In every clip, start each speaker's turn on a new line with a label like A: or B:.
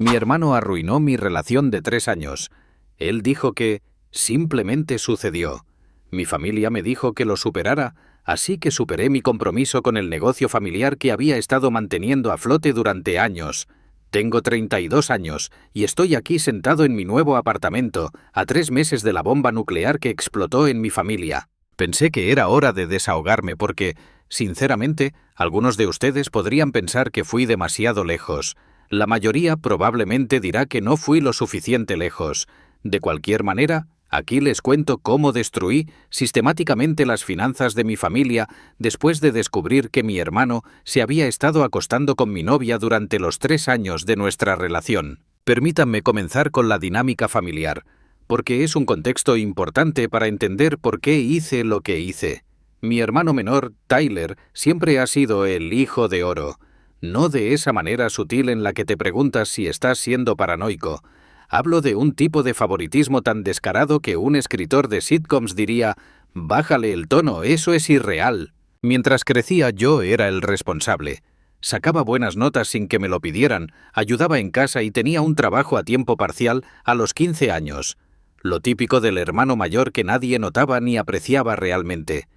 A: Mi hermano arruinó mi relación de 3 años. Él dijo que simplemente sucedió. Mi familia me dijo que lo superara, así que superé mi compromiso con el negocio familiar que había estado manteniendo a flote durante años. Tengo 32 años y estoy aquí sentado en mi nuevo apartamento, a 3 meses de la bomba nuclear que explotó en mi familia. Pensé que era hora de desahogarme porque, sinceramente, algunos de ustedes podrían pensar que fui demasiado lejos. La mayoría probablemente dirá que no fui lo suficiente lejos. De cualquier manera, aquí les cuento cómo destruí sistemáticamente las finanzas de mi familia después de descubrir que mi hermano se había estado acostando con mi novia durante los 3 años de nuestra relación. Permítanme comenzar con la dinámica familiar, porque es un contexto importante para entender por qué hice lo que hice. Mi hermano menor, Tyler, siempre ha sido el hijo de oro. No de esa manera sutil en la que te preguntas si estás siendo paranoico. Hablo de un tipo de favoritismo tan descarado que un escritor de sitcoms diría: «Bájale el tono, eso es irreal». Mientras crecía, yo era el responsable. Sacaba buenas notas sin que me lo pidieran, ayudaba en casa y tenía un trabajo a tiempo parcial a los 15 años. Lo típico del hermano mayor que nadie notaba ni apreciaba realmente.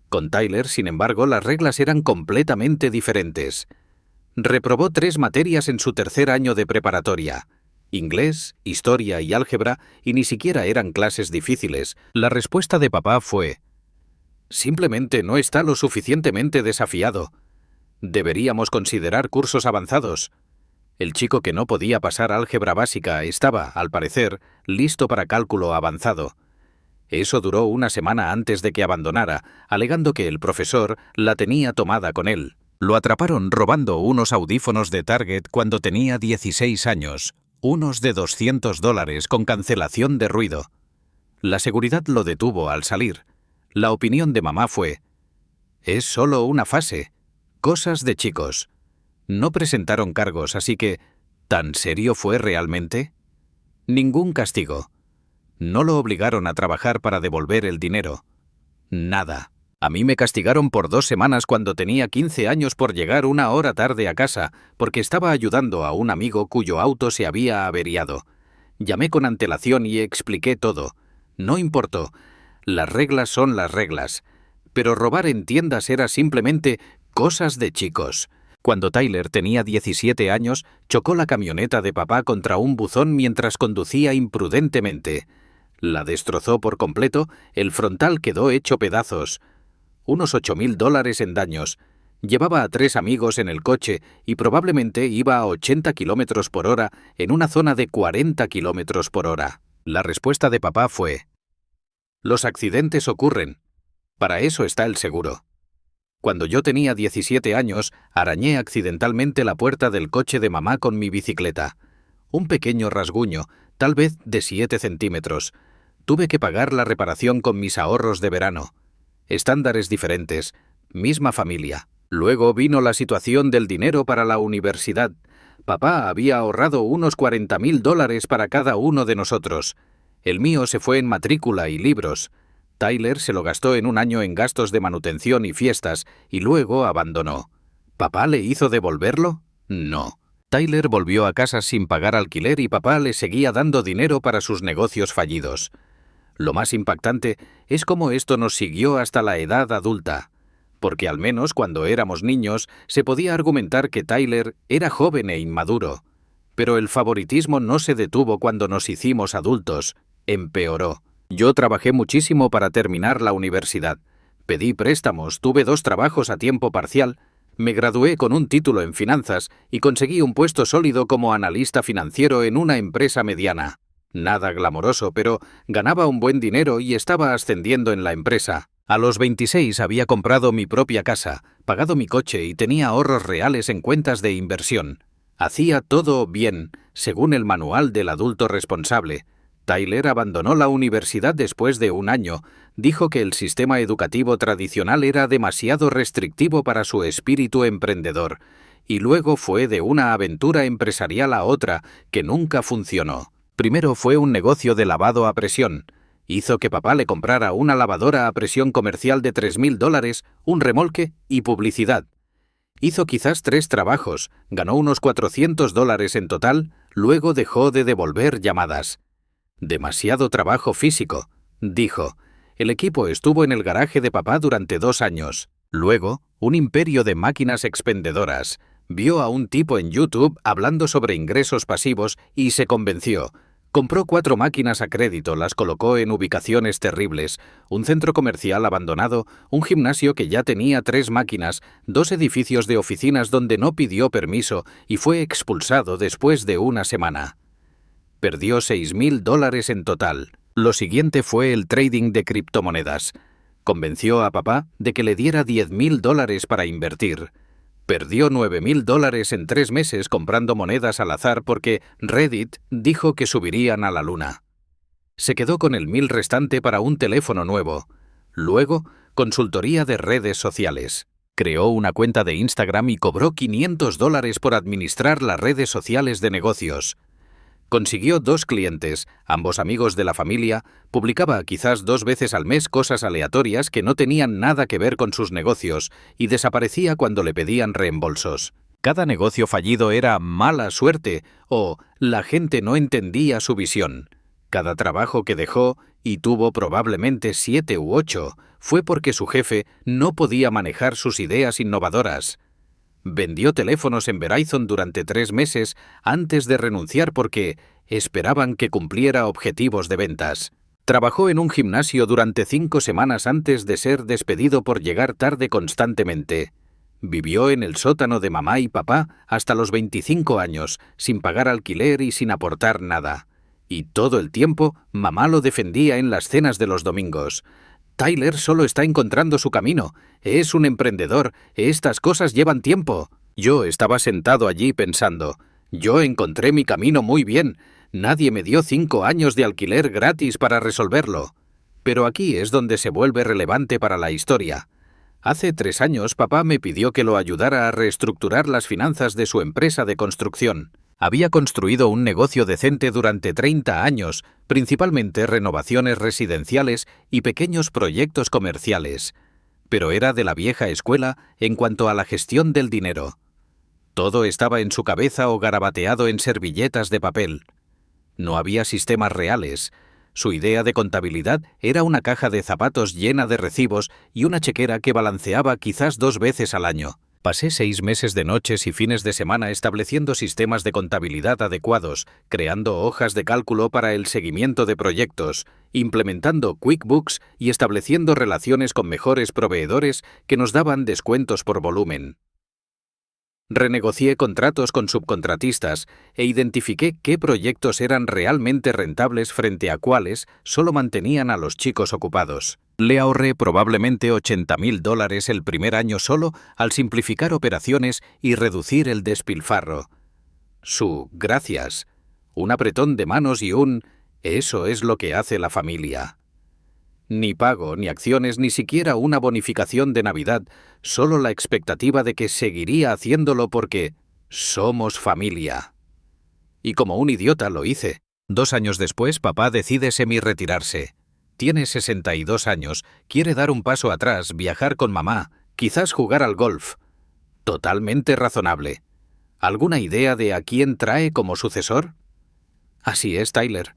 A: Con Tyler, sin embargo, las reglas eran completamente diferentes. Reprobó 3 materias en su tercer año de preparatoria. Inglés, historia y álgebra, y ni siquiera eran clases difíciles. La respuesta de papá fue: «Simplemente no está lo suficientemente desafiado. Deberíamos considerar cursos avanzados». El chico que no podía pasar álgebra básica estaba, al parecer, listo para cálculo avanzado. Eso duró una semana antes de que abandonara, alegando que el profesor la tenía tomada con él. Lo atraparon robando unos audífonos de Target cuando tenía 16 años, unos de $200 con cancelación de ruido. La seguridad lo detuvo al salir. La opinión de mamá fue: «Es solo una fase. Cosas de chicos». No presentaron cargos, así que, ¿tan serio fue realmente? Ningún castigo. No lo obligaron a trabajar para devolver el dinero. Nada. A mí me castigaron por 2 semanas cuando tenía 15 años por llegar 1 hora tarde a casa, porque estaba ayudando a un amigo cuyo auto se había averiado. Llamé con antelación y expliqué todo. No importó. Las reglas son las reglas. Pero robar en tiendas era simplemente cosas de chicos. Cuando Tyler tenía 17 años, chocó la camioneta de papá contra un buzón mientras conducía imprudentemente. La destrozó por completo, el frontal quedó hecho pedazos. Unos $8,000 en daños. Llevaba a 3 amigos en el coche y probablemente iba a 80 kilómetros por hora en una zona de 40 kilómetros por hora. La respuesta de papá fue: «Los accidentes ocurren. Para eso está el seguro». Cuando yo tenía 17 años, arañé accidentalmente la puerta del coche de mamá con mi bicicleta. Un pequeño rasguño, tal vez de 7 centímetros. Tuve que pagar la reparación con mis ahorros de verano. Estándares diferentes, misma familia. Luego vino la situación del dinero para la universidad. Papá había ahorrado unos $40,000 para cada uno de nosotros. El mío se fue en matrícula y libros. Tyler se lo gastó en un año en gastos de manutención y fiestas, y luego abandonó. ¿Papá le hizo devolverlo? No. Tyler volvió a casa sin pagar alquiler y papá le seguía dando dinero para sus negocios fallidos. Lo más impactante es cómo esto nos siguió hasta la edad adulta, porque al menos cuando éramos niños se podía argumentar que Tyler era joven e inmaduro. Pero el favoritismo no se detuvo cuando nos hicimos adultos, empeoró. Yo trabajé muchísimo para terminar la universidad. Pedí préstamos, tuve 2 trabajos a tiempo parcial, me gradué con un título en finanzas y conseguí un puesto sólido como analista financiero en una empresa mediana. Nada glamoroso, pero ganaba un buen dinero y estaba ascendiendo en la empresa. A los 26 había comprado mi propia casa, pagado mi coche y tenía ahorros reales en cuentas de inversión. Hacía todo bien, según el manual del adulto responsable. Tyler abandonó la universidad después de 1 año. Dijo que el sistema educativo tradicional era demasiado restrictivo para su espíritu emprendedor. Y luego fue de una aventura empresarial a otra que nunca funcionó. Primero fue un negocio de lavado a presión. Hizo que papá le comprara una lavadora a presión comercial de $3,000, un remolque y publicidad. Hizo quizás 3 trabajos, ganó unos $400 en total, Luego dejó de devolver llamadas. Demasiado trabajo físico, dijo. El equipo estuvo en el garaje de papá durante 2 años. Luego, un imperio de máquinas expendedoras. Vio a un tipo en YouTube hablando sobre ingresos pasivos y se convenció. Compró 4 máquinas a crédito, las colocó en ubicaciones terribles, un centro comercial abandonado, un gimnasio que ya tenía 3 máquinas, 2 edificios de oficinas donde no pidió permiso y fue expulsado después de una semana. Perdió $6,000 en total. Lo siguiente fue el trading de criptomonedas. Convenció a papá de que le diera $10,000 para invertir. Perdió $9,000 en 3 meses comprando monedas al azar porque Reddit dijo que subirían a la luna. Se quedó con el 1,000 restante para un teléfono nuevo. Luego, consultoría de redes sociales. Creó una cuenta de Instagram y cobró $500 por administrar las redes sociales de negocios. Consiguió 2 clientes, ambos amigos de la familia, publicaba quizás 2 veces al mes cosas aleatorias que no tenían nada que ver con sus negocios y desaparecía cuando le pedían reembolsos. Cada negocio fallido era mala suerte o la gente no entendía su visión. Cada trabajo que dejó, y tuvo probablemente 7 u 8, fue porque su jefe no podía manejar sus ideas innovadoras. Vendió teléfonos en Verizon durante 3 meses antes de renunciar porque esperaban que cumpliera objetivos de ventas. Trabajó en un gimnasio durante 5 semanas antes de ser despedido por llegar tarde constantemente. Vivió en el sótano de mamá y papá hasta los 25 años, sin pagar alquiler y sin aportar nada. Y todo el tiempo, mamá lo defendía en las cenas de los domingos. Tyler solo está encontrando su camino. Es un emprendedor. Estas cosas llevan tiempo. Yo estaba sentado allí pensando, yo encontré mi camino muy bien. Nadie me dio 5 años de alquiler gratis para resolverlo. Pero aquí es donde se vuelve relevante para la historia. Hace 3 años papá me pidió que lo ayudara a reestructurar las finanzas de su empresa de construcción. Había construido un negocio decente durante 30 años, principalmente renovaciones residenciales y pequeños proyectos comerciales. Pero era de la vieja escuela en cuanto a la gestión del dinero. Todo estaba en su cabeza o garabateado en servilletas de papel. No había sistemas reales. Su idea de contabilidad era una caja de zapatos llena de recibos y una chequera que balanceaba quizás 2 veces al año. Pasé 6 meses de noches y fines de semana estableciendo sistemas de contabilidad adecuados, creando hojas de cálculo para el seguimiento de proyectos, implementando QuickBooks y estableciendo relaciones con mejores proveedores que nos daban descuentos por volumen. Renegocié contratos con subcontratistas e identifiqué qué proyectos eran realmente rentables frente a cuáles solo mantenían a los chicos ocupados. Le ahorré probablemente $80,000 el primer año solo al simplificar operaciones y reducir el despilfarro. Su gracias, un apretón de manos y un «eso es lo que hace la familia». Ni pago, ni acciones, ni siquiera una bonificación de Navidad, solo la expectativa de que seguiría haciéndolo porque somos familia. Y como un idiota lo hice. 2 años después, papá decide semi-retirarse. Tiene 62 años, quiere dar un paso atrás, viajar con mamá, quizás jugar al golf. Totalmente razonable. ¿Alguna idea de a quién trae como sucesor? Así es, Tyler.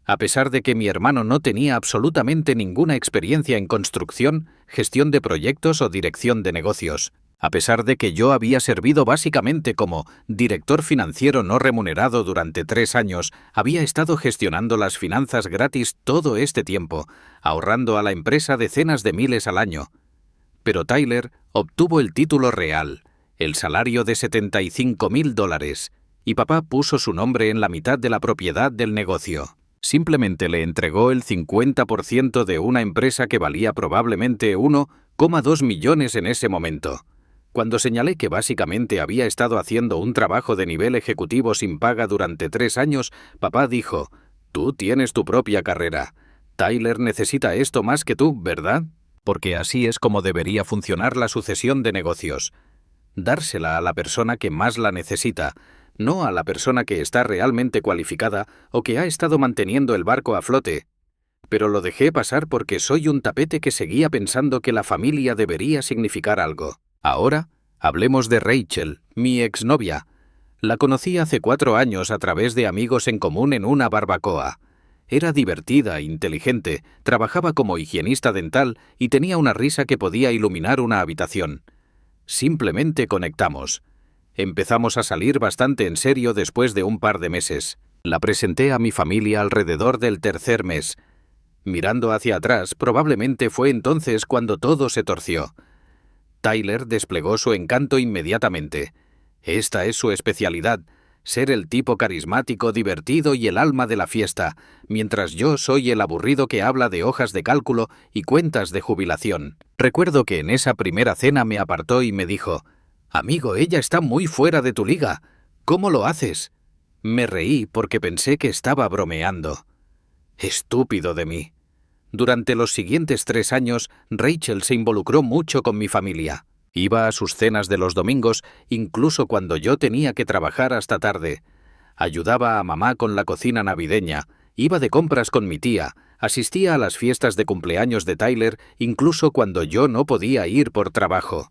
A: A pesar de que mi hermano no tenía absolutamente ninguna experiencia en construcción, gestión de proyectos o dirección de negocios. A pesar de que yo había servido básicamente como director financiero no remunerado durante 3 años, había estado gestionando las finanzas gratis todo este tiempo, ahorrando a la empresa decenas de miles al año. Pero Tyler obtuvo el título real, el salario de $75,000, y papá puso su nombre en la mitad de la propiedad del negocio. Simplemente le entregó el 50% de una empresa que valía probablemente 1,2 millones en ese momento. Cuando señalé que básicamente había estado haciendo un trabajo de nivel ejecutivo sin paga durante 3 años, papá dijo, «Tú tienes tu propia carrera. Tyler necesita esto más que tú, ¿verdad?» Porque así es como debería funcionar la sucesión de negocios. Dársela a la persona que más la necesita, no a la persona que está realmente cualificada o que ha estado manteniendo el barco a flote. Pero lo dejé pasar porque soy un tapete que seguía pensando que la familia debería significar algo. Ahora, hablemos de Rachel, mi exnovia. La conocí hace 4 años a través de amigos en común en una barbacoa. Era divertida, inteligente, trabajaba como higienista dental y tenía una risa que podía iluminar una habitación. Simplemente conectamos. Empezamos a salir bastante en serio después de un par de meses. La presenté a mi familia alrededor del 3er mes. Mirando hacia atrás, probablemente fue entonces cuando todo se torció. Tyler desplegó su encanto inmediatamente. Esta es su especialidad, ser el tipo carismático, divertido y el alma de la fiesta, mientras yo soy el aburrido que habla de hojas de cálculo y cuentas de jubilación. Recuerdo que en esa primera cena me apartó y me dijo: «Amigo, ella está muy fuera de tu liga. ¿Cómo lo haces?». Me reí porque pensé que estaba bromeando. Estúpido de mí. Durante los siguientes 3 años, Rachel se involucró mucho con mi familia. Iba a sus cenas de los domingos, incluso cuando yo tenía que trabajar hasta tarde. Ayudaba a mamá con la cocina navideña, iba de compras con mi tía, asistía a las fiestas de cumpleaños de Tyler, incluso cuando yo no podía ir por trabajo.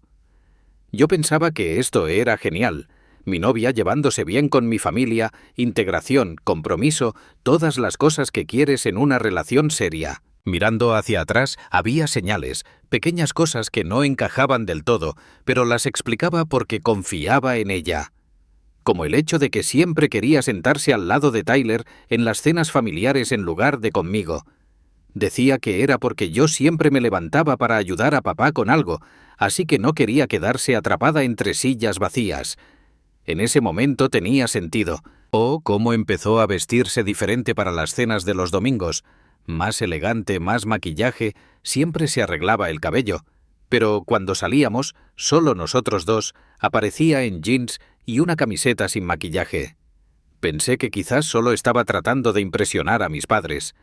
A: Yo pensaba que esto era genial. Mi novia llevándose bien con mi familia, integración, compromiso, todas las cosas que quieres en una relación seria. Mirando hacia atrás, había señales, pequeñas cosas que no encajaban del todo, pero las explicaba porque confiaba en ella. Como el hecho de que siempre quería sentarse al lado de Tyler en las cenas familiares en lugar de conmigo. Decía que era porque yo siempre me levantaba para ayudar a papá con algo, así que no quería quedarse atrapada entre sillas vacías. En ese momento tenía sentido. O cómo empezó a vestirse diferente para las cenas de los domingos. Más elegante, más maquillaje, siempre se arreglaba el cabello. Pero cuando salíamos, solo nosotros dos, aparecía en jeans y una camiseta sin maquillaje. Pensé que quizás solo estaba tratando de impresionar a mis padres.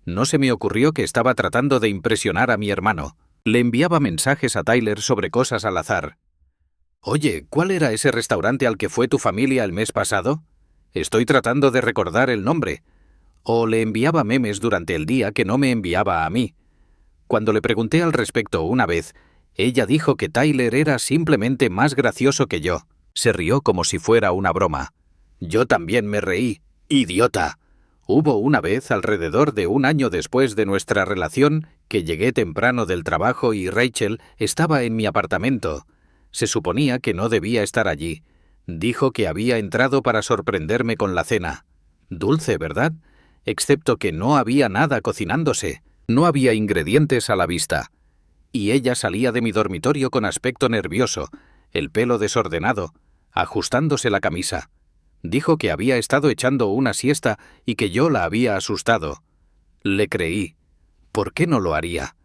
A: No se me ocurrió que estaba tratando de impresionar a mi hermano. Le enviaba mensajes a Tyler sobre cosas al azar. «Oye, ¿cuál era ese restaurante al que fue tu familia el mes pasado? Estoy tratando de recordar el nombre». O le enviaba memes durante el día que no me enviaba a mí. Cuando le pregunté al respecto una vez, ella dijo que Tyler era simplemente más gracioso que yo. Se rió como si fuera una broma. Yo también me reí. ¡Idiota! Hubo una vez, alrededor de 1 año después de nuestra relación, que llegué temprano del trabajo y Rachel estaba en mi apartamento. Se suponía que no debía estar allí. Dijo que había entrado para sorprenderme con la cena. Dulce, ¿verdad? Excepto que no había nada cocinándose. No había ingredientes a la vista. Y ella salía de mi dormitorio con aspecto nervioso, el pelo desordenado, ajustándose la camisa. Dijo que había estado echando una siesta y que yo la había asustado. Le creí. ¿Por qué no lo haría?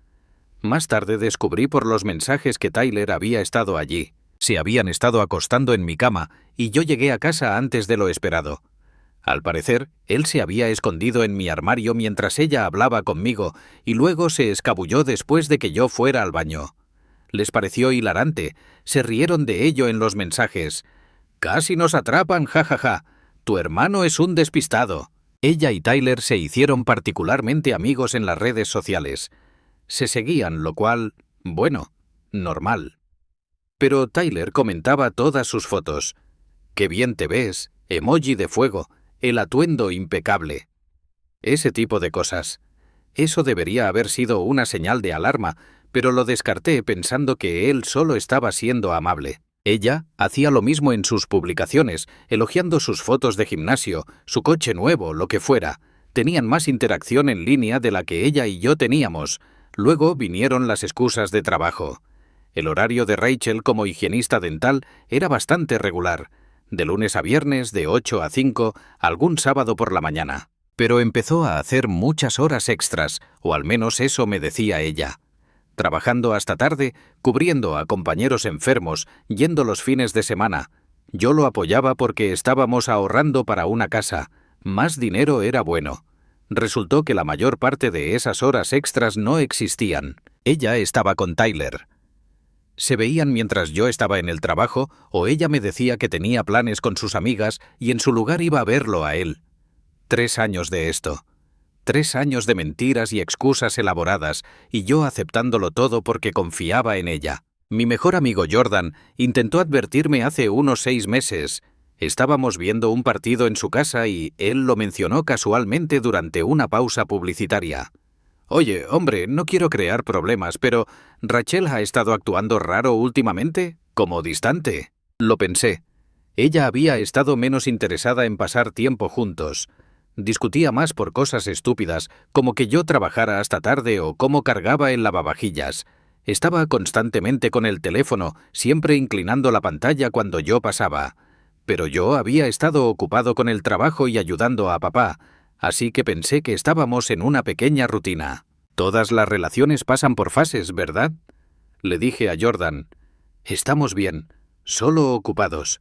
A: Más tarde descubrí por los mensajes que Tyler había estado allí. Se habían estado acostando en mi cama y yo llegué a casa antes de lo esperado. Al parecer, él se había escondido en mi armario mientras ella hablaba conmigo y luego se escabulló después de que yo fuera al baño. Les pareció hilarante, se rieron de ello en los mensajes. «Casi nos atrapan, jajaja. Tu hermano es un despistado». Ella y Tyler se hicieron particularmente amigos en las redes sociales. Se seguían, lo cual, bueno, normal. Pero Tyler comentaba todas sus fotos. «Qué bien te ves», emoji de fuego, el atuendo impecable. Ese tipo de cosas. Eso debería haber sido una señal de alarma, pero lo descarté pensando que él solo estaba siendo amable. Ella hacía lo mismo en sus publicaciones, elogiando sus fotos de gimnasio, su coche nuevo, lo que fuera. Tenían más interacción en línea de la que ella y yo teníamos. Luego vinieron las excusas de trabajo. El horario de Rachel como higienista dental era bastante regular. De lunes a viernes, de 8 a 5, algún sábado por la mañana. Pero empezó a hacer muchas horas extras, o al menos eso me decía ella. Trabajando hasta tarde, cubriendo a compañeros enfermos, yendo los fines de semana. Yo lo apoyaba porque estábamos ahorrando para una casa. Más dinero era bueno. Resultó que la mayor parte de esas horas extras no existían. Ella estaba con Tyler. Se veían mientras yo estaba en el trabajo, o ella me decía que tenía planes con sus amigas y en su lugar iba a verlo a él. 3 años de esto. 3 años de mentiras y excusas elaboradas, y yo aceptándolo todo porque confiaba en ella. Mi mejor amigo Jordan intentó advertirme hace unos 6 meses. Estábamos viendo un partido en su casa y él lo mencionó casualmente durante una pausa publicitaria. «Oye, hombre, no quiero crear problemas, pero ¿Rachel ha estado actuando raro últimamente? Como distante». Lo pensé. Ella había estado menos interesada en pasar tiempo juntos. Discutía más por cosas estúpidas, como que yo trabajara hasta tarde o cómo cargaba el lavavajillas. Estaba constantemente con el teléfono, siempre inclinando la pantalla cuando yo pasaba. Pero yo había estado ocupado con el trabajo y ayudando a papá, así que pensé que estábamos en una pequeña rutina. Todas las relaciones pasan por fases, ¿verdad? Le dije a Jordan. Estamos bien, solo ocupados.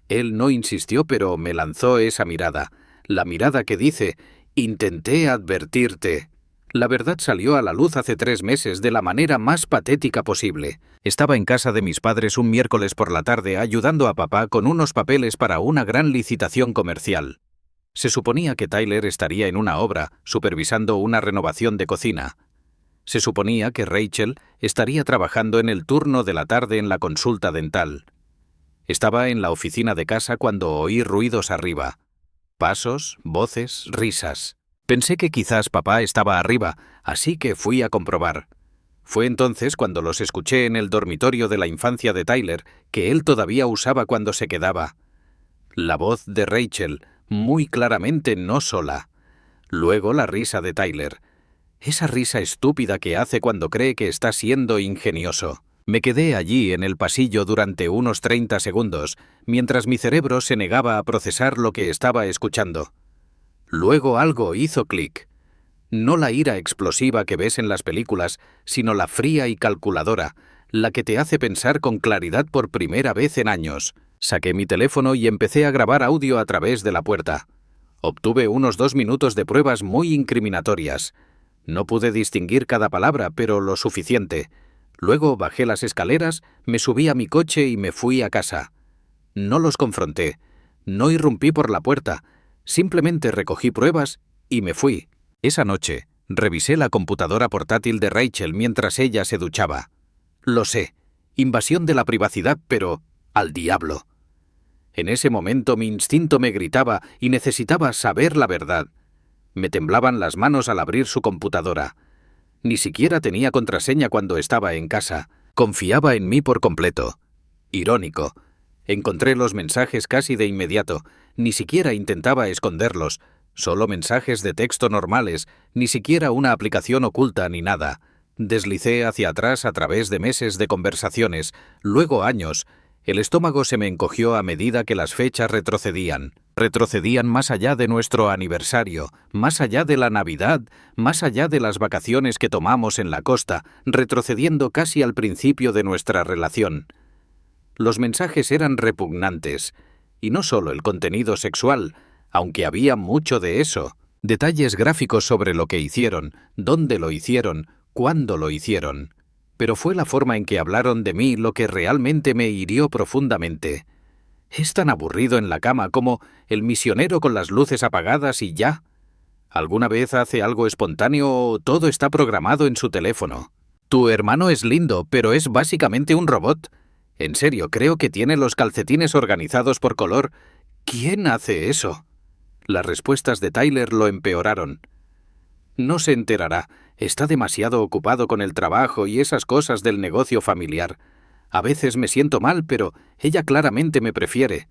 A: Él no insistió, pero me lanzó esa mirada, la mirada que dice, intenté advertirte. La verdad salió a la luz hace 3 meses de la manera más patética posible. Estaba en casa de mis padres un miércoles por la tarde ayudando a papá con unos papeles para una gran licitación comercial. Se suponía que Tyler estaría en una obra, supervisando una renovación de cocina. Se suponía que Rachel estaría trabajando en el turno de la tarde en la consulta dental. Estaba en la oficina de casa cuando oí ruidos arriba. Pasos, voces, risas. Pensé que quizás papá estaba arriba, así que fui a comprobar. Fue entonces cuando los escuché en el dormitorio de la infancia de Tyler, que él todavía usaba cuando se quedaba. La voz de Rachel, muy claramente no sola. Luego la risa de Tyler. Esa risa estúpida que hace cuando cree que está siendo ingenioso. Me quedé allí en el pasillo durante unos 30 segundos, mientras mi cerebro se negaba a procesar lo que estaba escuchando. Luego algo hizo clic. No la ira explosiva que ves en las películas, sino la fría y calculadora, la que te hace pensar con claridad por primera vez en años. Saqué mi teléfono y empecé a grabar audio a través de la puerta. Obtuve unos 2 minutos de pruebas muy incriminatorias. No pude distinguir cada palabra, pero lo suficiente. Luego bajé las escaleras, me subí a mi coche y me fui a casa. No los confronté. No irrumpí por la puerta. Simplemente recogí pruebas y me fui. Esa noche, revisé la computadora portátil de Rachel mientras ella se duchaba. Lo sé, invasión de la privacidad, pero ¡al diablo! En ese momento mi instinto me gritaba y necesitaba saber la verdad. Me temblaban las manos al abrir su computadora. Ni siquiera tenía contraseña cuando estaba en casa. Confiaba en mí por completo. Irónico. Encontré los mensajes casi de inmediato. Ni siquiera intentaba esconderlos. Solo mensajes de texto normales, ni siquiera una aplicación oculta ni nada. Deslicé hacia atrás a través de meses de conversaciones, luego años. El estómago se me encogió a medida que las fechas retrocedían. Retrocedían más allá de nuestro aniversario, más allá de la Navidad, más allá de las vacaciones que tomamos en la costa, retrocediendo casi al principio de nuestra relación. Los mensajes eran repugnantes, y no solo el contenido sexual, aunque había mucho de eso. Detalles gráficos sobre lo que hicieron, dónde lo hicieron, cuándo lo hicieron. Pero fue la forma en que hablaron de mí lo que realmente me hirió profundamente. Es tan aburrido en la cama como el misionero con las luces apagadas y ya. ¿Alguna vez hace algo espontáneo o todo está programado en su teléfono? Tu hermano es lindo, pero es básicamente un robot. En serio, creo que tiene los calcetines organizados por color. ¿Quién hace eso? Las respuestas de Tyler lo empeoraron. No se enterará. Está demasiado ocupado con el trabajo y esas cosas del negocio familiar. A veces me siento mal, pero ella claramente me prefiere.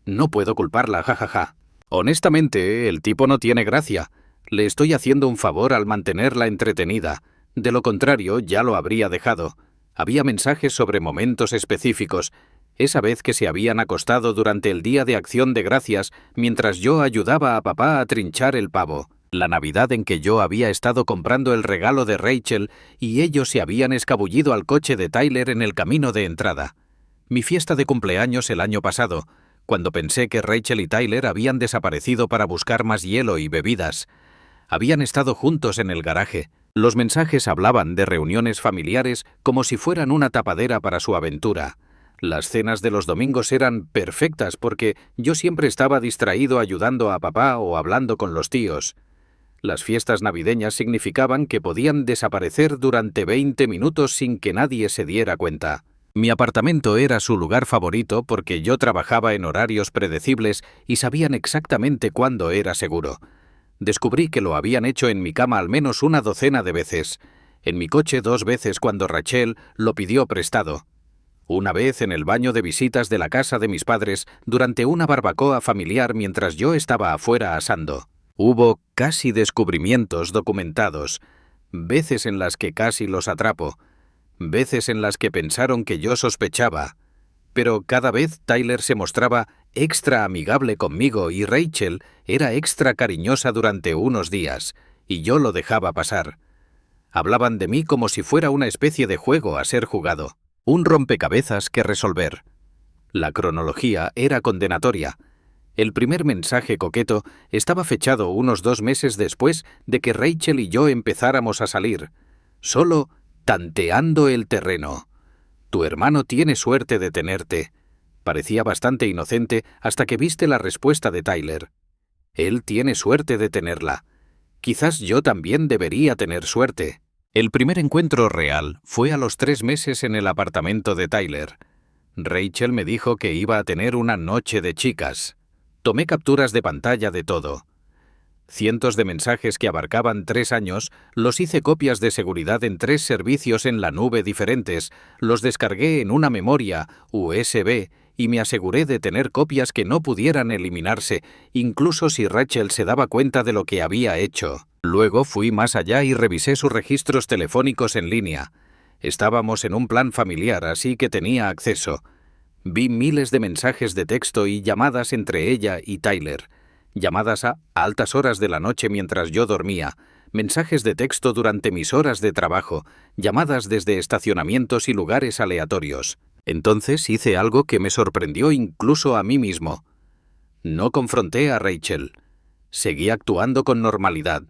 A: No puedo culparla, jajaja. Honestamente, el tipo no tiene gracia. Le estoy haciendo un favor al mantenerla entretenida. De lo contrario, ya lo habría dejado. Había mensajes sobre momentos específicos. Esa vez que se habían acostado durante el Día de Acción de Gracias, mientras yo ayudaba a papá a trinchar el pavo. La Navidad en que yo había estado comprando el regalo de Rachel y ellos se habían escabullido al coche de Tyler en el camino de entrada. Mi fiesta de cumpleaños el año pasado, cuando pensé que Rachel y Tyler habían desaparecido para buscar más hielo y bebidas. Habían estado juntos en el garaje. Los mensajes hablaban de reuniones familiares como si fueran una tapadera para su aventura. Las cenas de los domingos eran perfectas porque yo siempre estaba distraído ayudando a papá o hablando con los tíos. Las fiestas navideñas significaban que podían desaparecer durante 20 minutos sin que nadie se diera cuenta. Mi apartamento era su lugar favorito porque yo trabajaba en horarios predecibles y sabían exactamente cuándo era seguro. Descubrí que lo habían hecho en mi cama al menos una docena de veces. En mi coche 2 veces cuando Rachel lo pidió prestado. Una vez en el baño de visitas de la casa de mis padres durante una barbacoa familiar mientras yo estaba afuera asando. Hubo casi descubrimientos documentados, veces en las que casi los atrapo, veces en las que pensaron que yo sospechaba, pero cada vez Tyler se mostraba extra amigable conmigo y Rachel era extra cariñosa durante unos días, y yo lo dejaba pasar. Hablaban de mí como si fuera una especie de juego a ser jugado, un rompecabezas que resolver. La cronología era condenatoria. El primer mensaje coqueto estaba fechado unos 2 meses después de que Rachel y yo empezáramos a salir, solo tanteando el terreno. Tu hermano tiene suerte de tenerte. Parecía bastante inocente hasta que viste la respuesta de Tyler. Él tiene suerte de tenerla. Quizás yo también debería tener suerte. El primer encuentro real fue a los 3 meses en el apartamento de Tyler. Rachel me dijo que iba a tener una noche de chicas. Tomé capturas de pantalla de todo. Cientos de mensajes que abarcaban 3 años, los hice copias de seguridad en 3 servicios en la nube diferentes, los descargué en una memoria USB y me aseguré de tener copias que no pudieran eliminarse, incluso si Rachel se daba cuenta de lo que había hecho. Luego fui más allá y revisé sus registros telefónicos en línea. Estábamos en un plan familiar, así que tenía acceso. Vi miles de mensajes de texto y llamadas entre ella y Tyler. Llamadas a altas horas de la noche mientras yo dormía, mensajes de texto durante mis horas de trabajo, llamadas desde estacionamientos y lugares aleatorios. Entonces hice algo que me sorprendió incluso a mí mismo. No confronté a Rachel. Seguí actuando con normalidad.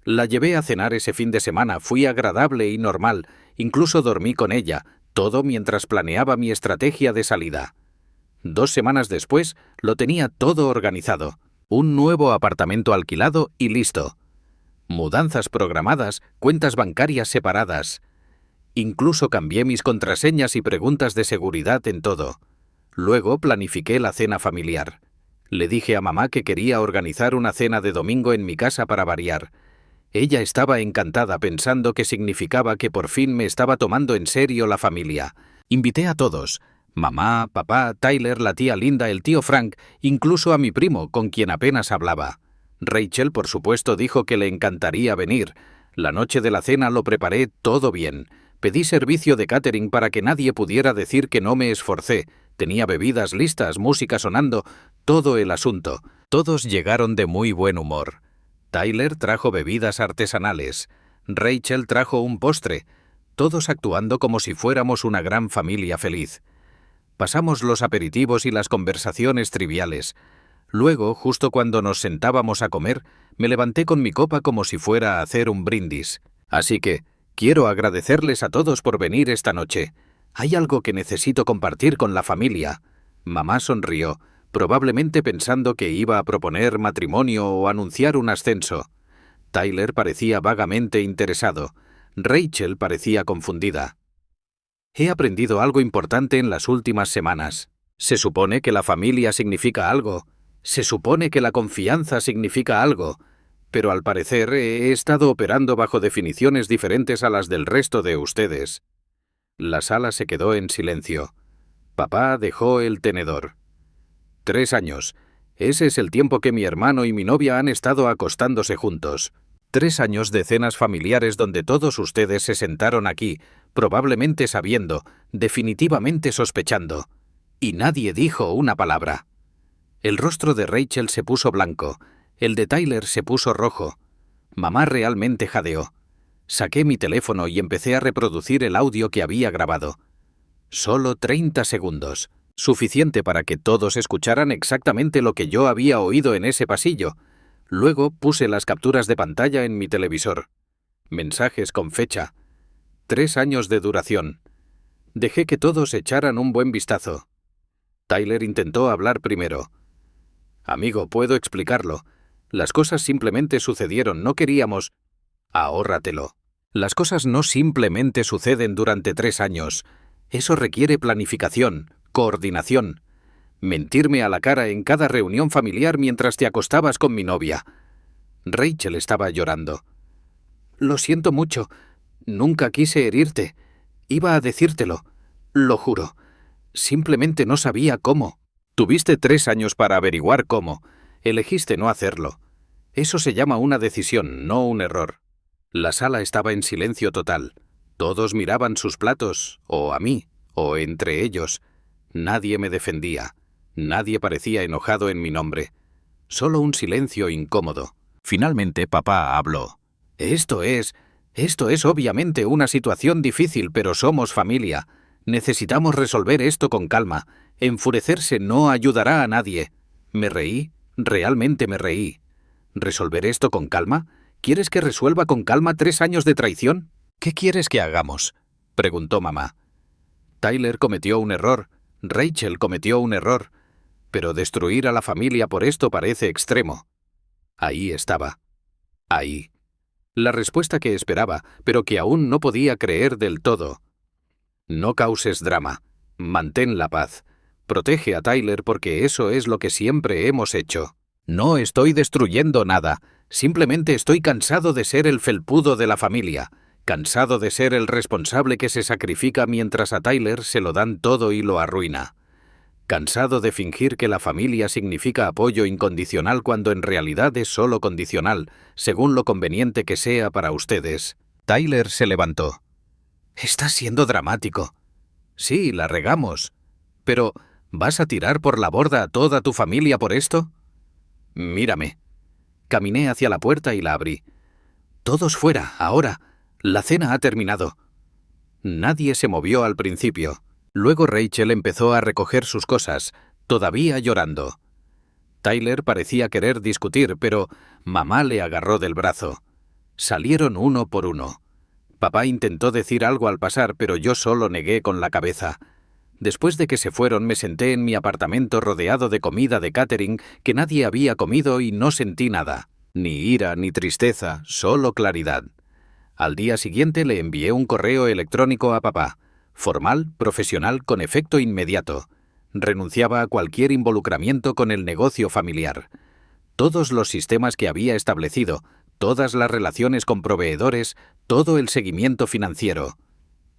A: La llevé a cenar ese fin de semana, fui agradable y normal, incluso dormí con ella, todo mientras planeaba mi estrategia de salida. 2 semanas después, lo tenía todo organizado. Un nuevo apartamento alquilado y listo. Mudanzas programadas, cuentas bancarias separadas. Incluso cambié mis contraseñas y preguntas de seguridad en todo. Luego planifiqué la cena familiar. Le dije a mamá que quería organizar una cena de domingo en mi casa para variar. Ella estaba encantada pensando que significaba que por fin me estaba tomando en serio la familia. Invité a todos. Mamá, papá, Tyler, la tía Linda, el tío Frank, incluso a mi primo, con quien apenas hablaba. Rachel, por supuesto, dijo que le encantaría venir. La noche de la cena lo preparé todo bien. Pedí servicio de catering para que nadie pudiera decir que no me esforcé. Tenía bebidas listas, música sonando, todo el asunto. Todos llegaron de muy buen humor. Tyler trajo bebidas artesanales. Rachel trajo un postre. Todos actuando como si fuéramos una gran familia feliz. Pasamos los aperitivos y las conversaciones triviales. Luego, justo cuando nos sentábamos a comer, me levanté con mi copa como si fuera a hacer un brindis. Así que, quiero agradecerles a todos por venir esta noche. Hay algo que necesito compartir con la familia. Mamá sonrió, probablemente pensando que iba a proponer matrimonio o anunciar un ascenso. Tyler parecía vagamente interesado. Rachel parecía confundida. He aprendido algo importante en las últimas semanas. Se supone que la familia significa algo. Se supone que la confianza significa algo. Pero al parecer he estado operando bajo definiciones diferentes a las del resto de ustedes. La sala se quedó en silencio. Papá dejó el tenedor. 3 años. Ese es el tiempo que mi hermano y mi novia han estado acostándose juntos. 3 años de cenas familiares donde todos ustedes se sentaron aquí, probablemente sabiendo, definitivamente sospechando. Y nadie dijo una palabra. El rostro de Rachel se puso blanco. El de Tyler se puso rojo. Mamá realmente jadeó. Saqué mi teléfono y empecé a reproducir el audio que había grabado. Solo 30 segundos. Suficiente para que todos escucharan exactamente lo que yo había oído en ese pasillo. Luego puse las capturas de pantalla en mi televisor. Mensajes con fecha. 3 años de duración. Dejé que todos echaran un buen vistazo. Tyler intentó hablar primero. Amigo, puedo explicarlo. Las cosas simplemente sucedieron, no queríamos... Ahórratelo. Las cosas no simplemente suceden durante 3 años. Eso requiere planificación, coordinación. Mentirme a la cara en cada reunión familiar mientras te acostabas con mi novia. Rachel estaba llorando. Lo siento mucho. Nunca quise herirte. Iba a decírtelo. Lo juro. Simplemente no sabía cómo. Tuviste 3 años para averiguar cómo. Elegiste no hacerlo. Eso se llama una decisión, no un error. La sala estaba en silencio total. Todos miraban sus platos, o a mí, o entre ellos. Nadie me defendía. Nadie parecía enojado en mi nombre. Solo un silencio incómodo. Finalmente papá habló. Esto es obviamente una situación difícil, pero somos familia. Necesitamos resolver esto con calma. Enfurecerse no ayudará a nadie. Me reí, realmente me reí. ¿Resolver esto con calma? ¿Quieres que resuelva con calma 3 años de traición? ¿Qué quieres que hagamos?, preguntó mamá. Tyler cometió un error, Rachel cometió un error, pero destruir a la familia por esto parece extremo. Ahí estaba. Ahí. La respuesta que esperaba, pero que aún no podía creer del todo. No causes drama. Mantén la paz. Protege a Tyler porque eso es lo que siempre hemos hecho. No estoy destruyendo nada. Simplemente estoy cansado de ser el felpudo de la familia. Cansado de ser el responsable que se sacrifica mientras a Tyler se lo dan todo y lo arruina. Cansado de fingir que la familia significa apoyo incondicional cuando en realidad es solo condicional, según lo conveniente que sea para ustedes. Tyler se levantó. Estás siendo dramático. Sí, la regamos. Pero, ¿vas a tirar por la borda a toda tu familia por esto? Mírame. Caminé hacia la puerta y la abrí. Todos fuera, ahora. La cena ha terminado. Nadie se movió al principio. Luego Rachel empezó a recoger sus cosas, todavía llorando. Tyler parecía querer discutir, pero mamá le agarró del brazo. Salieron uno por uno. Papá intentó decir algo al pasar, pero yo solo negué con la cabeza. Después de que se fueron, me senté en mi apartamento rodeado de comida de catering que nadie había comido y no sentí nada. Ni ira, ni tristeza, solo claridad. Al día siguiente le envié un correo electrónico a papá. Formal, profesional, con efecto inmediato. Renunciaba a cualquier involucramiento con el negocio familiar. Todos los sistemas que había establecido, todas las relaciones con proveedores, todo el seguimiento financiero.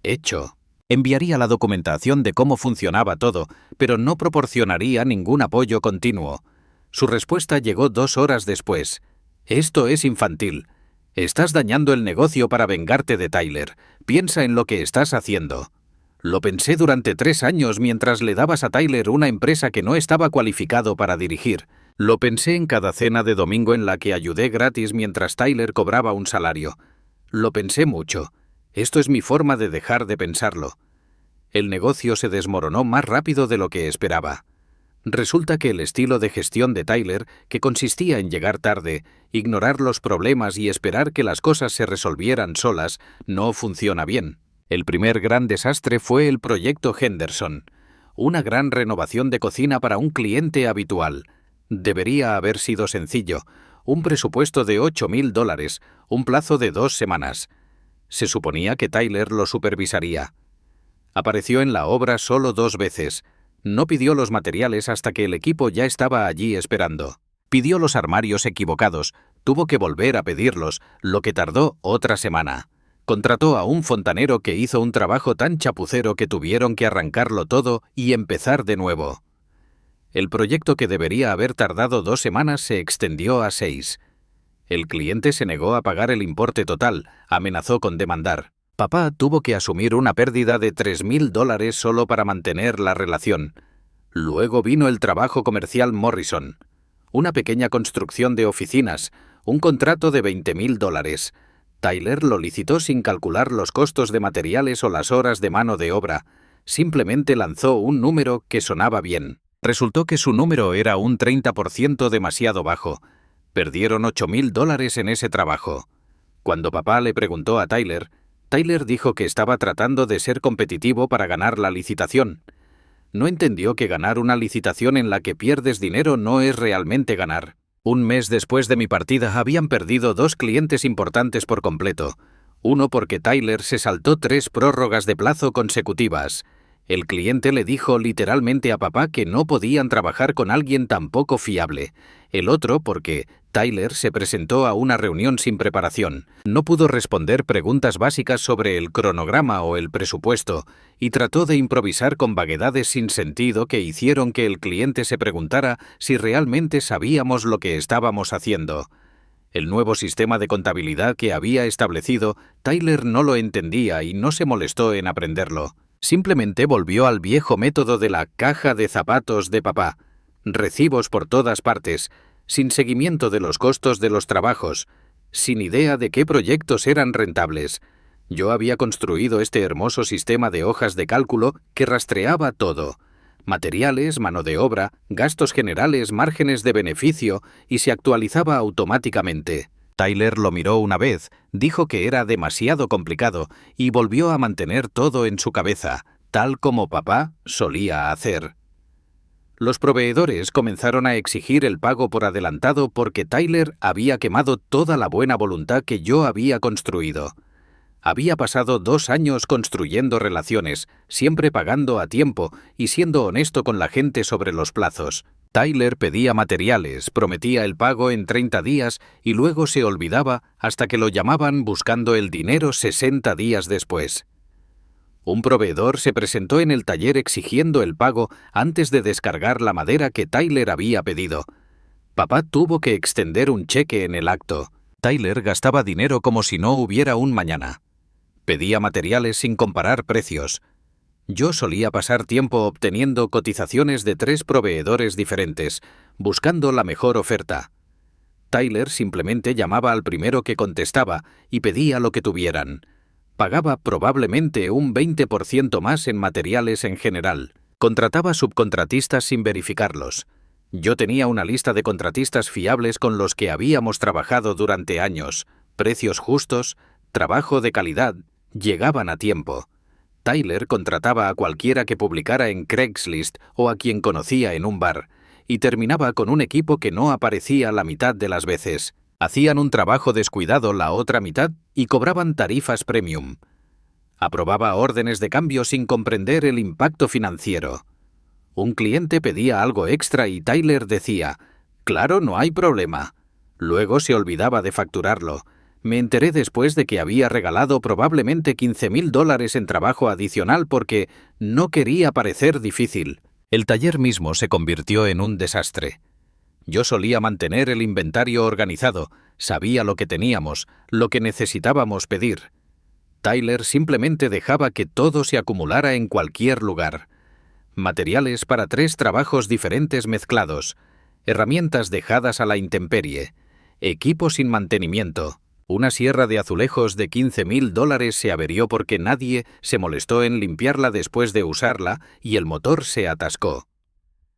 A: Hecho. Enviaría la documentación de cómo funcionaba todo, pero no proporcionaría ningún apoyo continuo. Su respuesta llegó 2 horas después. Esto es infantil. Estás dañando el negocio para vengarte de Tyler. Piensa en lo que estás haciendo. Lo pensé durante 3 años mientras le dabas a Tyler una empresa que no estaba cualificado para dirigir. Lo pensé en cada cena de domingo en la que ayudé gratis mientras Tyler cobraba un salario. Lo pensé mucho. Esto es mi forma de dejar de pensarlo. El negocio se desmoronó más rápido de lo que esperaba. Resulta que el estilo de gestión de Tyler, que consistía en llegar tarde, ignorar los problemas y esperar que las cosas se resolvieran solas, no funciona bien. El primer gran desastre fue el proyecto Henderson, una gran renovación de cocina para un cliente habitual. Debería haber sido sencillo, un presupuesto de $8,000, un plazo de 2 semanas. Se suponía que Tyler lo supervisaría. Apareció en la obra solo 2 veces. No pidió los materiales hasta que el equipo ya estaba allí esperando. Pidió los armarios equivocados, tuvo que volver a pedirlos, lo que tardó otra semana. Contrató a un fontanero que hizo un trabajo tan chapucero que tuvieron que arrancarlo todo y empezar de nuevo. El proyecto que debería haber tardado 2 semanas se extendió a 6. El cliente se negó a pagar el importe total, amenazó con demandar. Papá tuvo que asumir una pérdida de $3,000 solo para mantener la relación. Luego vino el trabajo comercial Morrison. Una pequeña construcción de oficinas, un contrato de $20,000. Tyler lo licitó sin calcular los costos de materiales o las horas de mano de obra. Simplemente lanzó un número que sonaba bien. Resultó que su número era un 30% demasiado bajo. Perdieron $8,000 en ese trabajo. Cuando papá le preguntó a Tyler dijo que estaba tratando de ser competitivo para ganar la licitación. No entendió que ganar una licitación en la que pierdes dinero no es realmente ganar. Un mes después de mi partida habían perdido 2 clientes importantes por completo. Uno porque Tyler se saltó 3 prórrogas de plazo consecutivas. El cliente le dijo literalmente a papá que no podían trabajar con alguien tan poco fiable. El otro porque Tyler se presentó a una reunión sin preparación. No pudo responder preguntas básicas sobre el cronograma o el presupuesto y trató de improvisar con vaguedades sin sentido que hicieron que el cliente se preguntara si realmente sabíamos lo que estábamos haciendo. El nuevo sistema de contabilidad que había establecido, Tyler no lo entendía y no se molestó en aprenderlo. Simplemente volvió al viejo método de la caja de zapatos de papá. Recibos por todas partes, sin seguimiento de los costos de los trabajos, sin idea de qué proyectos eran rentables. Yo había construido este hermoso sistema de hojas de cálculo que rastreaba todo: materiales, mano de obra, gastos generales, márgenes de beneficio, y se actualizaba automáticamente. Tyler lo miró una vez, dijo que era demasiado complicado y volvió a mantener todo en su cabeza, tal como papá solía hacer. Los proveedores comenzaron a exigir el pago por adelantado porque Tyler había quemado toda la buena voluntad que yo había construido. Había pasado 2 años construyendo relaciones, siempre pagando a tiempo y siendo honesto con la gente sobre los plazos. Tyler pedía materiales, prometía el pago en 30 días y luego se olvidaba hasta que lo llamaban buscando el dinero 60 días después. Un proveedor se presentó en el taller exigiendo el pago antes de descargar la madera que Tyler había pedido. Papá tuvo que extender un cheque en el acto. Tyler gastaba dinero como si no hubiera un mañana. Pedía materiales sin comparar precios. Yo solía pasar tiempo obteniendo cotizaciones de 3 proveedores diferentes, buscando la mejor oferta. Tyler simplemente llamaba al primero que contestaba y pedía lo que tuvieran. Pagaba probablemente un 20% más en materiales en general. Contrataba subcontratistas sin verificarlos. Yo tenía una lista de contratistas fiables con los que habíamos trabajado durante años, precios justos, trabajo de calidad, llegaban a tiempo. Tyler contrataba a cualquiera que publicara en Craigslist o a quien conocía en un bar, y terminaba con un equipo que no aparecía la mitad de las veces. Hacían un trabajo descuidado la otra mitad y cobraban tarifas premium. Aprobaba órdenes de cambio sin comprender el impacto financiero. Un cliente pedía algo extra y Tyler decía: «Claro, no hay problema». Luego se olvidaba de facturarlo. Me enteré después de que había regalado probablemente $15,000 en trabajo adicional porque no quería parecer difícil. El taller mismo se convirtió en un desastre. Yo solía mantener el inventario organizado, sabía lo que teníamos, lo que necesitábamos pedir. Tyler simplemente dejaba que todo se acumulara en cualquier lugar. Materiales para 3 trabajos diferentes mezclados, herramientas dejadas a la intemperie, equipo sin mantenimiento. Una sierra de azulejos de $15,000 se averió porque nadie se molestó en limpiarla después de usarla y el motor se atascó.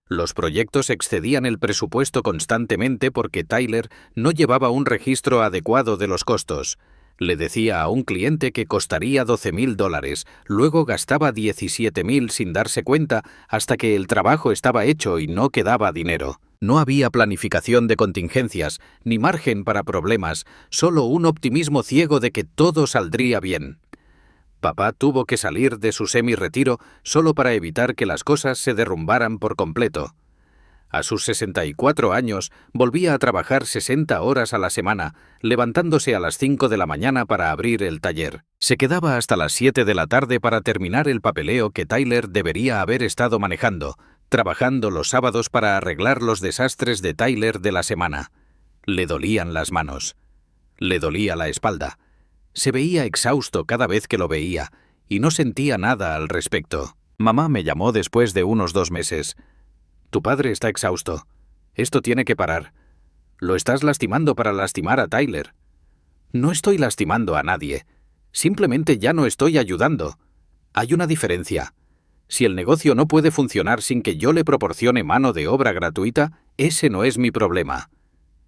A: Los proyectos excedían el presupuesto constantemente porque Tyler no llevaba un registro adecuado de los costos. Le decía a un cliente que costaría $12,000, luego gastaba $17,000 sin darse cuenta hasta que el trabajo estaba hecho y no quedaba dinero. No había planificación de contingencias, ni margen para problemas, solo un optimismo ciego de que todo saldría bien. Papá tuvo que salir de su semi-retiro solo para evitar que las cosas se derrumbaran por completo. A sus 64 años, volvía a trabajar 60 horas a la semana, levantándose a las 5 de la mañana para abrir el taller. Se quedaba hasta las 7 de la tarde para terminar el papeleo que Tyler debería haber estado manejando, trabajando los sábados para arreglar los desastres de Tyler de la semana. Le dolían las manos. Le dolía la espalda. Se veía exhausto cada vez que lo veía, y no sentía nada al respecto. Mamá me llamó después de unos 2 meses. «Tu padre está exhausto. Esto tiene que parar. Lo estás lastimando para lastimar a Tyler». «No estoy lastimando a nadie. Simplemente ya no estoy ayudando. Hay una diferencia. Si el negocio no puede funcionar sin que yo le proporcione mano de obra gratuita, ese no es mi problema.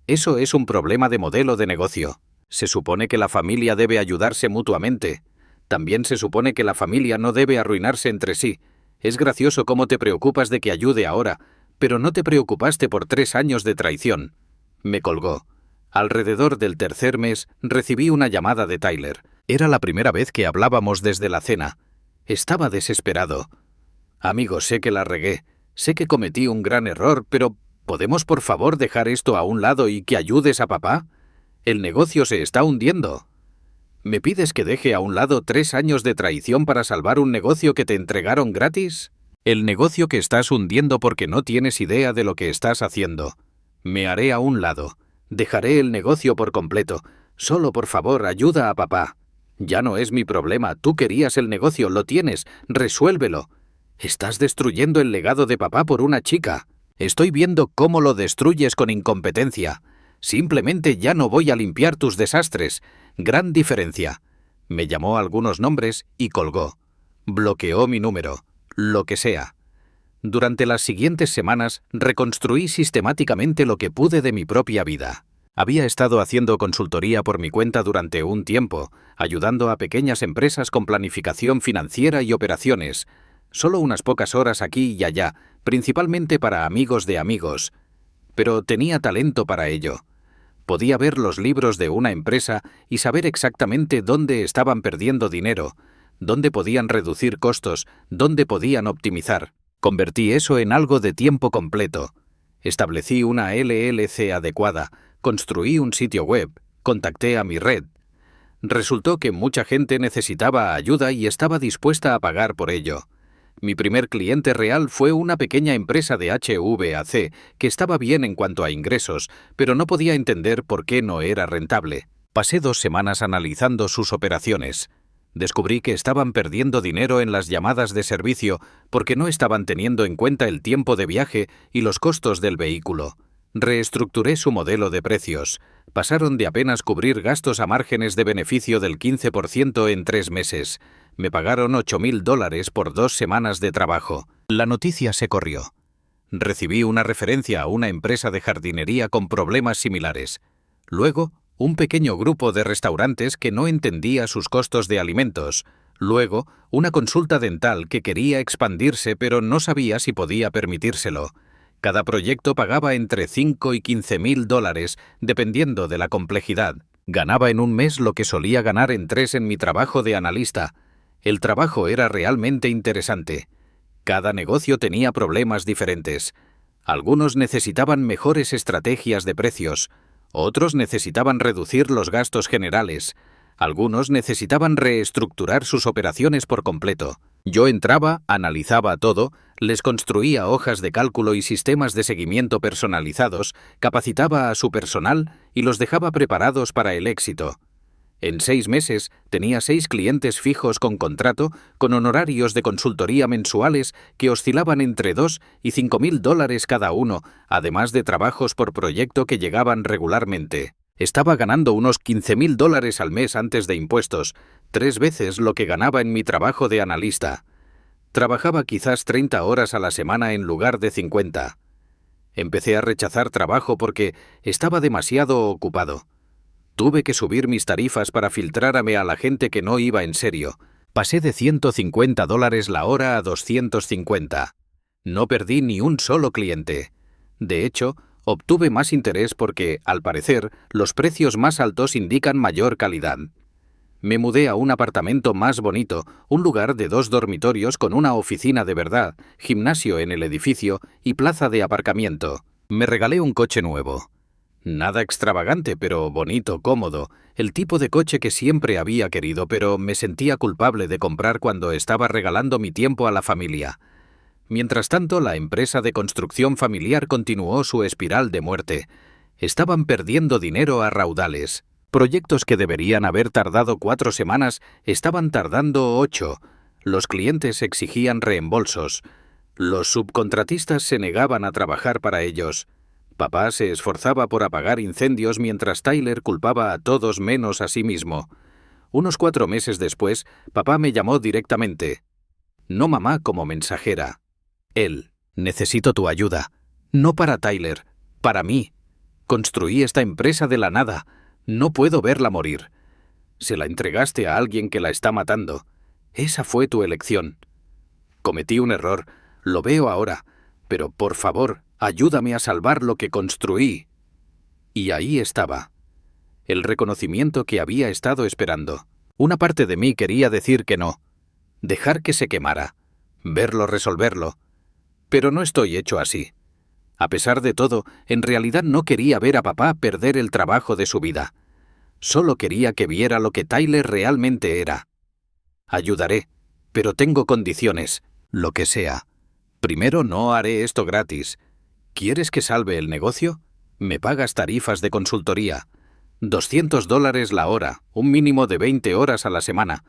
A: Eso es un problema de modelo de negocio. Se supone que la familia debe ayudarse mutuamente. También se supone que la familia no debe arruinarse entre sí. Es gracioso cómo te preocupas de que ayude ahora, pero no te preocupaste por 3 años de traición». Me colgó. Alrededor del tercer mes recibí una llamada de Tyler. Era la primera vez que hablábamos desde la cena. Estaba desesperado. Amigo, sé que la regué, sé que cometí un gran error, pero ¿podemos por favor dejar esto a un lado y que ayudes a papá? El negocio se está hundiendo. ¿Me pides que deje a un lado 3 años de traición para salvar un negocio que te entregaron gratis? El negocio que estás hundiendo porque no tienes idea de lo que estás haciendo. Me haré a un lado. Dejaré el negocio por completo. Solo por favor, ayuda a papá. Ya no es mi problema. Tú querías el negocio, lo tienes. Resuélvelo. Estás destruyendo el legado de papá por una chica. Estoy viendo cómo lo destruyes con incompetencia. Simplemente ya no voy a limpiar tus desastres. Gran diferencia. Me llamó algunos nombres y colgó. Bloqueó mi número. Lo que sea. Durante las siguientes semanas reconstruí sistemáticamente lo que pude de mi propia vida. Había estado haciendo consultoría por mi cuenta durante un tiempo, ayudando a pequeñas empresas con planificación financiera y operaciones. Solo unas pocas horas aquí y allá, principalmente para amigos de amigos. Pero tenía talento para ello. Podía ver los libros de una empresa y saber exactamente dónde estaban perdiendo dinero, dónde podían reducir costos, dónde podían optimizar. Convertí eso en algo de tiempo completo. Establecí una LLC adecuada, construí un sitio web, contacté a mi red. Resultó que mucha gente necesitaba ayuda y estaba dispuesta a pagar por ello. Mi primer cliente real fue una pequeña empresa de HVAC que estaba bien en cuanto a ingresos, pero no podía entender por qué no era rentable. Pasé 2 semanas analizando sus operaciones. Descubrí que estaban perdiendo dinero en las llamadas de servicio porque no estaban teniendo en cuenta el tiempo de viaje y los costos del vehículo. Reestructuré su modelo de precios. Pasaron de apenas cubrir gastos a márgenes de beneficio del 15% en 3 meses. Me pagaron $8,000 por 2 semanas de trabajo. La noticia se corrió. Recibí una referencia a una empresa de jardinería con problemas similares. Luego, un pequeño grupo de restaurantes que no entendía sus costos de alimentos. Luego, una consulta dental que quería expandirse pero no sabía si podía permitírselo. Cada proyecto pagaba entre $5,000 y $15,000, dependiendo de la complejidad. Ganaba en un mes lo que solía ganar en 3 en mi trabajo de analista. El trabajo era realmente interesante. Cada negocio tenía problemas diferentes. Algunos necesitaban mejores estrategias de precios. Otros necesitaban reducir los gastos generales. Algunos necesitaban reestructurar sus operaciones por completo. Yo entraba, analizaba todo, les construía hojas de cálculo y sistemas de seguimiento personalizados, capacitaba a su personal y los dejaba preparados para el éxito. En 6 meses tenía 6 clientes fijos con contrato, con honorarios de consultoría mensuales que oscilaban entre $2,000 y $5,000 cada uno, además de trabajos por proyecto que llegaban regularmente. Estaba ganando unos $15,000 al mes antes de impuestos, 3 veces lo que ganaba en mi trabajo de analista. Trabajaba quizás 30 horas a la semana en lugar de 50. Empecé a rechazar trabajo porque estaba demasiado ocupado. Tuve que subir mis tarifas para filtrarme a la gente que no iba en serio. Pasé de $150 la hora a 250. No perdí ni un solo cliente. De hecho, obtuve más interés porque, al parecer, los precios más altos indican mayor calidad. Me mudé a un apartamento más bonito, un lugar de 2 dormitorios con una oficina de verdad, gimnasio en el edificio y plaza de aparcamiento. Me regalé un coche nuevo. Nada extravagante, pero bonito, cómodo, el tipo de coche que siempre había querido, pero me sentía culpable de comprar cuando estaba regalando mi tiempo a la familia. Mientras tanto, la empresa de construcción familiar continuó su espiral de muerte. Estaban perdiendo dinero a raudales. Proyectos que deberían haber tardado 4 semanas estaban tardando 8. Los clientes exigían reembolsos. Los subcontratistas se negaban a trabajar para ellos. Papá se esforzaba por apagar incendios mientras Tyler culpaba a todos menos a sí mismo. Unos 4 meses después, papá me llamó directamente. No mamá como mensajera. Él: necesito tu ayuda. No para Tyler, para mí. Construí esta empresa de la nada. No puedo verla morir. Se la entregaste a alguien que la está matando. Esa fue tu elección. Cometí un error, lo veo ahora, pero por favor, ayúdame a salvar lo que construí. Y ahí estaba. El reconocimiento que había estado esperando. Una parte de mí quería decir que no. Dejar que se quemara. verlo resolverlo. Pero no estoy hecho así. A pesar de todo, en realidad no quería ver a papá perder el trabajo de su vida. Solo quería que viera lo que Tyler realmente era. Ayudaré, pero tengo condiciones, lo que sea. Primero, no haré esto gratis. ¿Quieres que salve el negocio? Me pagas tarifas de consultoría. $200 la hora, un mínimo de 20 horas a la semana.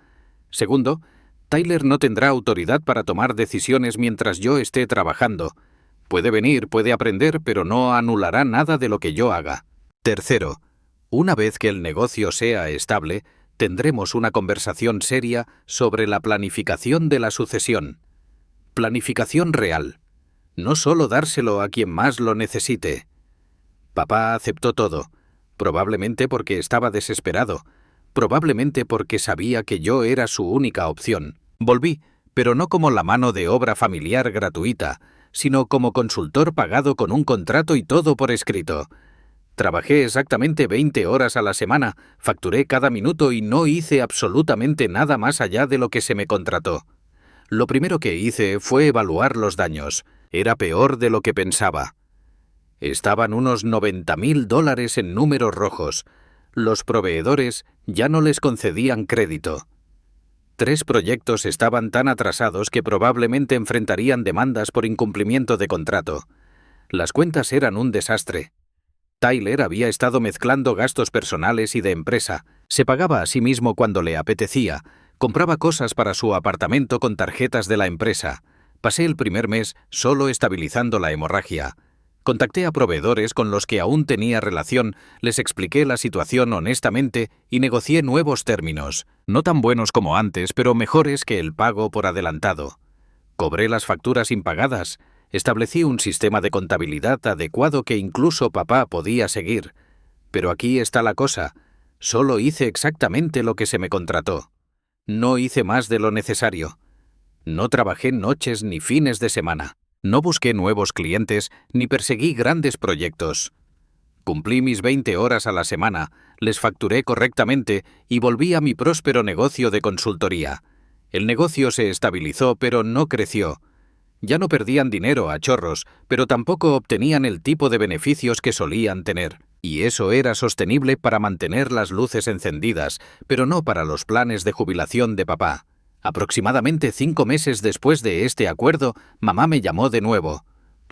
A: Segundo, Tyler no tendrá autoridad para tomar decisiones mientras yo esté trabajando. Puede venir, puede aprender, pero no anulará nada de lo que yo haga. Tercero, una vez que el negocio sea estable, tendremos una conversación seria sobre la planificación de la sucesión. Planificación real. No solo dárselo a quien más lo necesite. Papá aceptó todo, probablemente porque estaba desesperado, probablemente porque sabía que yo era su única opción. Volví, pero no como la mano de obra familiar gratuita, sino como consultor pagado con un contrato y todo por escrito. Trabajé exactamente 20 horas a la semana, facturé cada minuto y no hice absolutamente nada más allá de lo que se me contrató. Lo primero que hice fue evaluar los daños. Era peor de lo que pensaba. Estaban unos $90,000 en números rojos. Los proveedores ya no les concedían crédito. 3 proyectos estaban tan atrasados que probablemente enfrentarían demandas por incumplimiento de contrato. Las cuentas eran un desastre. Tyler había estado mezclando gastos personales y de empresa. Se pagaba a sí mismo cuando le apetecía. Compraba cosas para su apartamento con tarjetas de la empresa. Pasé el primer mes solo estabilizando la hemorragia. Contacté a proveedores con los que aún tenía relación, les expliqué la situación honestamente y negocié nuevos términos. No tan buenos como antes, pero mejores que el pago por adelantado. Cobré las facturas impagadas. Establecí un sistema de contabilidad adecuado que incluso papá podía seguir. Pero aquí está la cosa. Solo hice exactamente lo que se me contrató. No hice más de lo necesario. No trabajé noches ni fines de semana. No busqué nuevos clientes ni perseguí grandes proyectos. Cumplí mis 20 horas a la semana, les facturé correctamente y volví a mi próspero negocio de consultoría. El negocio se estabilizó, pero no creció. Ya no perdían dinero a chorros, pero tampoco obtenían el tipo de beneficios que solían tener. Y eso era sostenible para mantener las luces encendidas, pero no para los planes de jubilación de papá. Aproximadamente 5 meses después de este acuerdo, mamá me llamó de nuevo.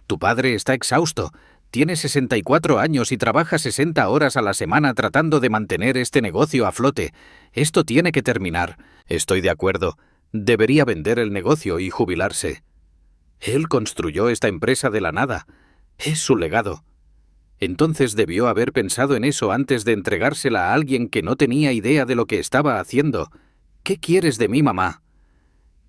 A: Tu padre está exhausto. Tiene 64 años y trabaja 60 horas a la semana tratando de mantener este negocio a flote. Esto tiene que terminar. Estoy de acuerdo. Debería vender el negocio y jubilarse. Él construyó esta empresa de la nada. Es su legado. Entonces debió haber pensado en eso antes de entregársela a alguien que no tenía idea de lo que estaba haciendo. ¿Qué quieres de mí, mamá?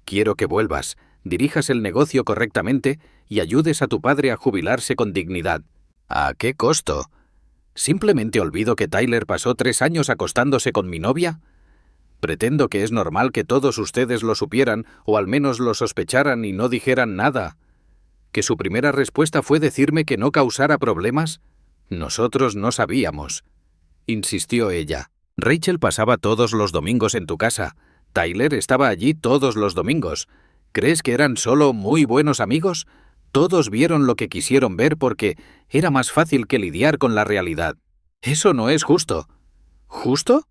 A: Quiero que vuelvas, dirijas el negocio correctamente y ayudes a tu padre a jubilarse con dignidad. ¿A qué costo? ¿Simplemente olvido que Tyler pasó 3 años acostándose con mi novia? Pretendo que es normal que todos ustedes lo supieran o al menos lo sospecharan y no dijeran nada. ¿Que su primera respuesta fue decirme que no causara problemas? Nosotros no sabíamos, insistió ella. Rachel pasaba todos los domingos en tu casa. Tyler estaba allí todos los domingos. ¿Crees que eran solo muy buenos amigos? Todos vieron lo que quisieron ver porque era más fácil que lidiar con la realidad. Eso no es justo. ¿Justo?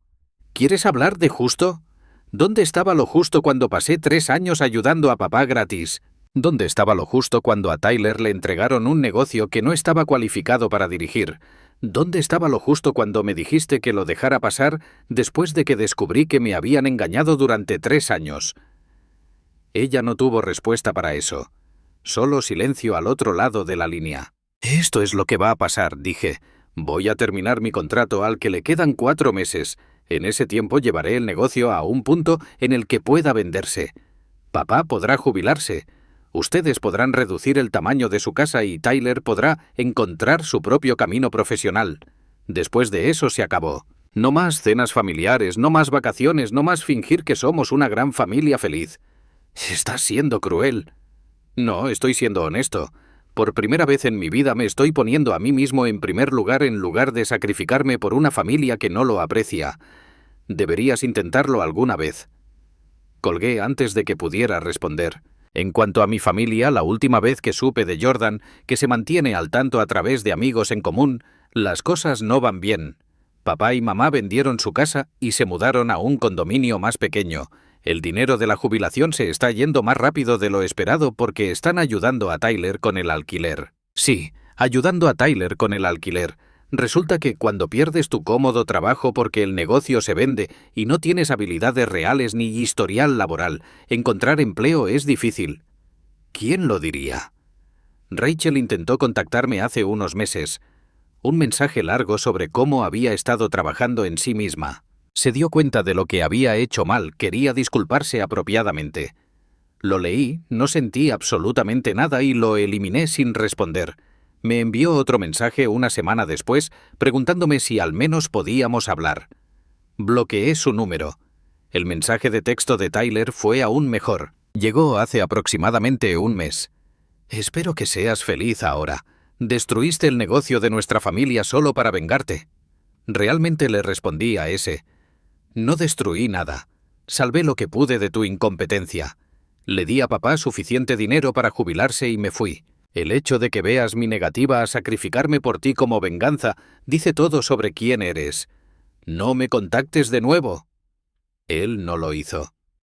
A: ¿Quieres hablar de justo? ¿Dónde estaba lo justo cuando pasé 3 años ayudando a papá gratis? ¿Dónde estaba lo justo cuando a Tyler le entregaron un negocio que no estaba cualificado para dirigir? ¿Dónde estaba lo justo cuando me dijiste que lo dejara pasar después de que descubrí que me habían engañado durante 3 años? Ella no tuvo respuesta para eso. Solo silencio al otro lado de la línea. Esto es lo que va a pasar, dije. Voy a terminar mi contrato al que le quedan 4 meses. En ese tiempo llevaré el negocio a un punto en el que pueda venderse. Papá podrá jubilarse. Ustedes podrán reducir el tamaño de su casa y Tyler podrá encontrar su propio camino profesional. Después de eso se acabó. No más cenas familiares, no más vacaciones, no más fingir que somos una gran familia feliz. Estás siendo cruel. No, estoy siendo honesto. Por primera vez en mi vida me estoy poniendo a mí mismo en primer lugar en lugar de sacrificarme por una familia que no lo aprecia. Deberías intentarlo alguna vez. Colgué antes de que pudiera responder. En cuanto a mi familia, la última vez que supe de Jordan, que se mantiene al tanto a través de amigos en común, las cosas no van bien. Papá y mamá vendieron su casa y se mudaron a un condominio más pequeño. El dinero de la jubilación se está yendo más rápido de lo esperado porque están ayudando a Tyler con el alquiler. Sí, ayudando a Tyler con el alquiler. Resulta que cuando pierdes tu cómodo trabajo porque el negocio se vende y no tienes habilidades reales ni historial laboral, encontrar empleo es difícil. ¿Quién lo diría? Rachel intentó contactarme hace unos meses. Un mensaje largo sobre cómo había estado trabajando en sí misma. Se dio cuenta de lo que había hecho mal, quería disculparse apropiadamente. Lo leí, no sentí absolutamente nada y lo eliminé sin responder. Me envió otro mensaje una semana después, preguntándome si al menos podíamos hablar. Bloqueé su número. El mensaje de texto de Tyler fue aún mejor. Llegó hace aproximadamente un mes. Espero que seas feliz ahora. Destruiste el negocio de nuestra familia solo para vengarte. Realmente le respondí a ese. No destruí nada. Salvé lo que pude de tu incompetencia. Le di a papá suficiente dinero para jubilarse y me fui. El hecho de que veas mi negativa a sacrificarme por ti como venganza dice todo sobre quién eres. No me contactes de nuevo. Él no lo hizo.